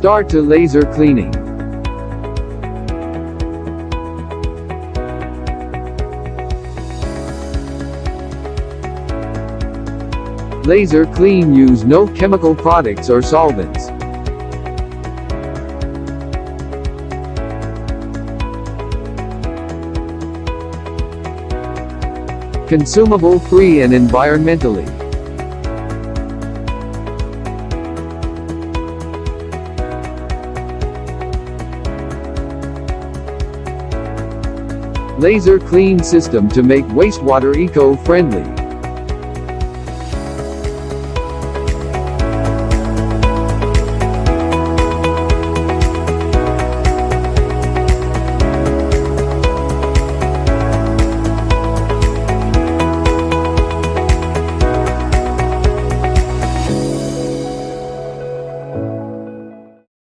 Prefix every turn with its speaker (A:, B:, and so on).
A: Start to laser cleaning. Laser clean use no chemical products or solvents. Consumable free and environmentally. Laser clean system to make wastewater eco-friendly.